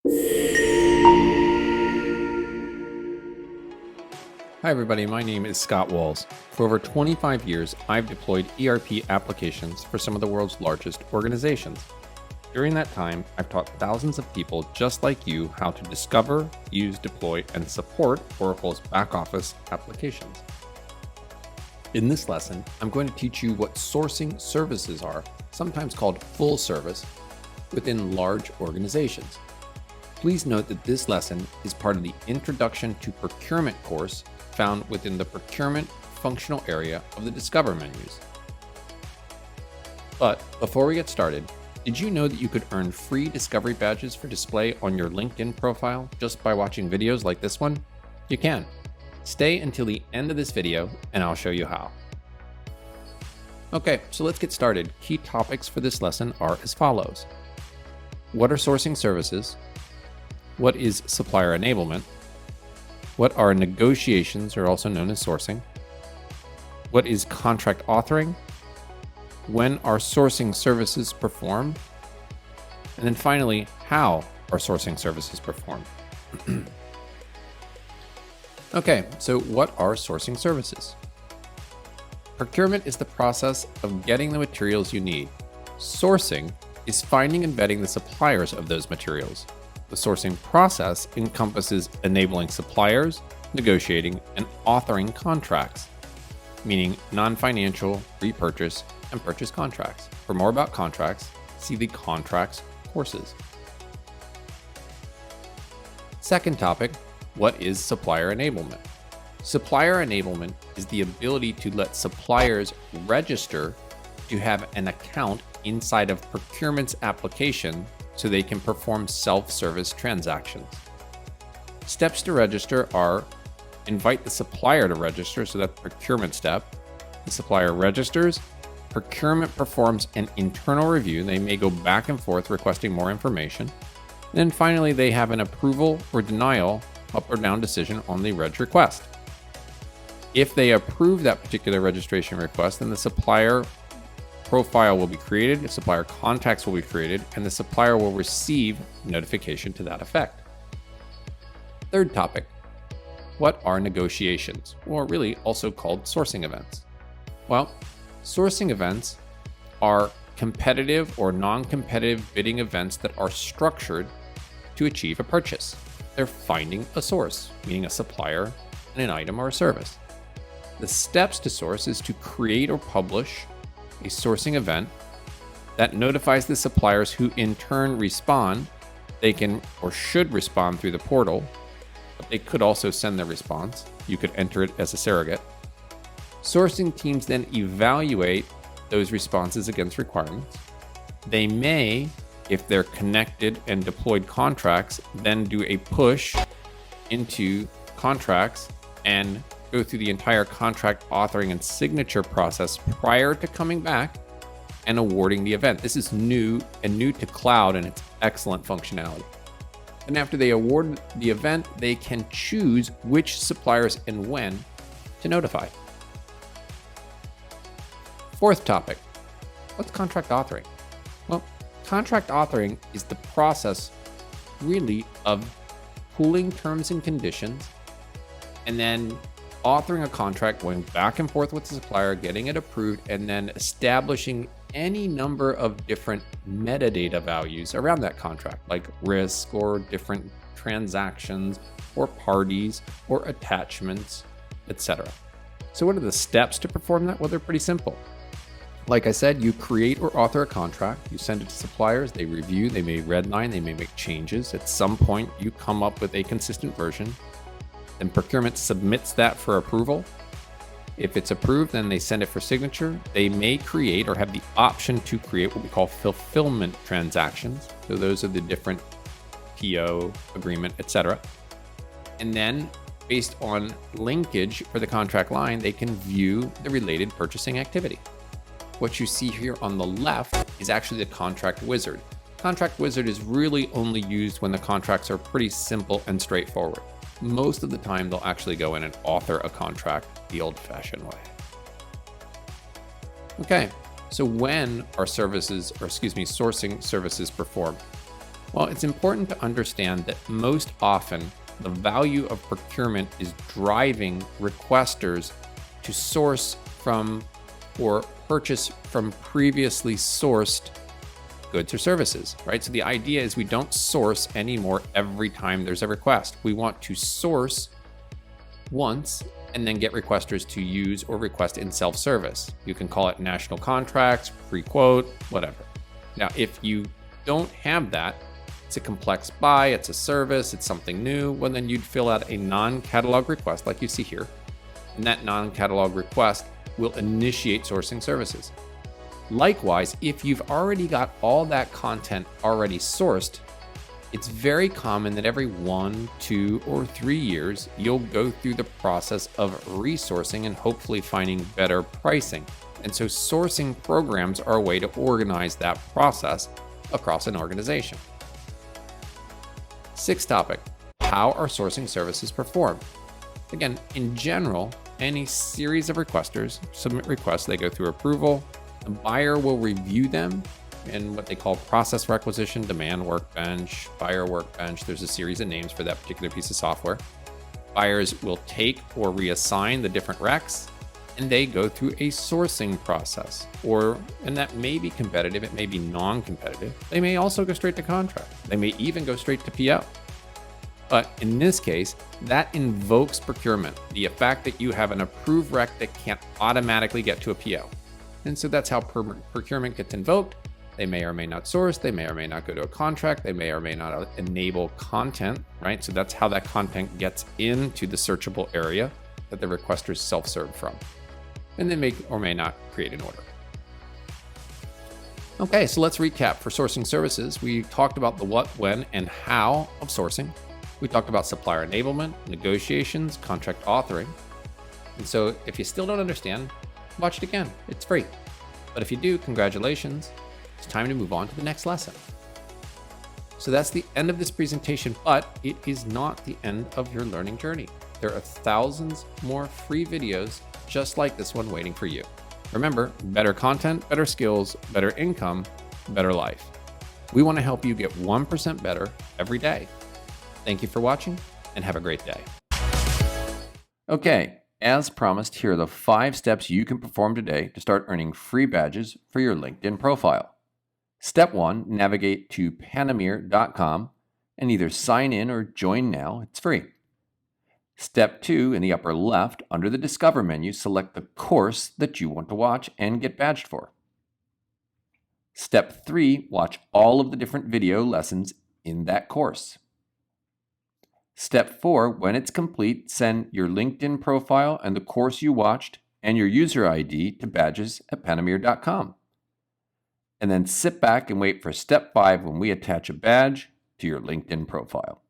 Hi everybody, my name is Scott Walls. For over 25 years, I've deployed ERP applications for some of the world's largest organizations. During that time, I've taught thousands of people just like you how to discover, use, deploy, and support Oracle's back-office applications. In this lesson, I'm going to teach you what sourcing services are, sometimes called full service, within large organizations. Please note that this lesson is part of the Introduction to Procurement course found within the Procurement functional area of the Discover menus. But before we get started, did you know that you could earn free Discovery badges for display on your LinkedIn profile just by watching videos like this one? You can. Stay until the end of this video and I'll show you how. Okay, so let's get started. Key topics for this lesson are as follows. What are sourcing services? What is supplier enablement? What are negotiations, or also known as sourcing? What is contract authoring? When are sourcing services performed? And then finally, how are sourcing services performed? Okay, so what are sourcing services? Procurement is the process of getting the materials you need. Sourcing is finding and vetting the suppliers of those materials. The sourcing process encompasses enabling suppliers, negotiating, and authoring contracts, meaning non-financial, repurchase, and purchase contracts. For more about contracts, see the contracts courses. Second topic, what is supplier enablement? Supplier enablement is the ability to let suppliers register to have an account inside of Procurement's application so they can perform self-service transactions. Steps to register are invite the supplier to register, so that's the procurement step. The supplier registers, Procurement performs an internal review. They may go back and forth requesting more information. And then finally, they have an approval or denial, up or down decision on the reg request. If they approve that particular registration request, then the supplier profile will be created, the supplier contacts will be created, and the supplier will receive notification to that effect. Third topic, what are negotiations, or really also called sourcing events? Well, sourcing events are competitive or non-competitive bidding events that are structured to achieve a purchase. They're finding a source, meaning a supplier and an item or a service. The steps to source is to create or publish a sourcing event that notifies the suppliers, who in turn respond. They can or should respond through the portal, but they could also send their response. You could enter it as a surrogate. Sourcing teams then evaluate those responses against requirements. They may, if they're connected and deployed contracts, then do a push into contracts and go through the entire contract authoring and signature process prior to coming back and awarding the event. This is new to cloud, and it's excellent functionality. And after they award the event, they can choose which suppliers and when to notify. Fourth topic, what's contract authoring? Well, contract authoring is the process really of pooling terms and conditions and then authoring a contract, going back and forth with the supplier, getting it approved, and then establishing any number of different metadata values around that contract, like risk or different transactions or parties or attachments, etc. So what are the steps to perform that? Well, they're pretty simple. Like I said, you create or author a contract, you send it to suppliers, they review, they may redline, they may make changes. At some point, you come up with a consistent version. Then Procurement submits that for approval. If it's approved, then they send it for signature. They may create or have the option to create what we call fulfillment transactions. So those are the different PO, agreement, etc. And then based on linkage for the contract line, they can view the related purchasing activity. What you see here on the left is actually the contract wizard. Contract wizard is really only used when the contracts are pretty simple and straightforward. Most of the time, they'll actually go in and author a contract the old-fashioned way. Okay, so when are sourcing services performed? Well, it's important to understand that most often the value of procurement is driving requesters to source from or purchase from previously sourced goods or services, right? So the idea is we don't source anymore every time there's a request. We want to source once and then get requesters to use or request in self-service. You can call it national contracts, pre-quote, whatever. Now, if you don't have that, it's a complex buy, it's a service, it's something new, well, then you'd fill out a non-catalog request like you see here. And that non-catalog request will initiate sourcing services. Likewise, if you've already got all that content already sourced, it's very common that every 1, 2, or 3 years, you'll go through the process of resourcing and hopefully finding better pricing. And so sourcing programs are a way to organize that process across an organization. Sixth topic, how are sourcing services performed? Again, in general, any series of requesters submit requests, they go through approval, the buyer will review them in what they call process requisition, demand workbench, buyer workbench. There's a series of names for that particular piece of software. Buyers will take or reassign the different recs, and they go through a sourcing process. And that may be competitive, it may be non-competitive. They may also go straight to contract. They may even go straight to PO. But in this case, that invokes procurement, the fact that you have an approved rec that can't automatically get to a PO. And so that's how procurement gets invoked. They may or may not source, they may or may not go to a contract, they may or may not enable content, right? So that's how that content gets into the searchable area that the requesters self-serve from. And they may or may not create an order. Okay, so let's recap for sourcing services. We talked about the what, when, and how of sourcing. We talked about supplier enablement, negotiations, contract authoring. And so if you still don't understand, watch it again. It's free. But if you do, congratulations. It's time to move on to the next lesson. So that's the end of this presentation, but it is not the end of your learning journey. There are thousands more free videos just like this one waiting for you. Remember, better content, better skills, better income, better life. We want to help you get 1% better every day. Thank you for watching and have a great day. Okay, as promised, here are the 5 steps you can perform today to start earning free badges for your LinkedIn profile. Step 1, navigate to Panameer.com and either sign in or join now. It's free. Step 2, in the upper left, under the Discover menu, select the course that you want to watch and get badged for. Step 3, watch all of the different video lessons in that course. Step 4, when it's complete, send your LinkedIn profile and the course you watched and your user ID to badges@Panameer.com. And then sit back and wait for step 5 when we attach a badge to your LinkedIn profile.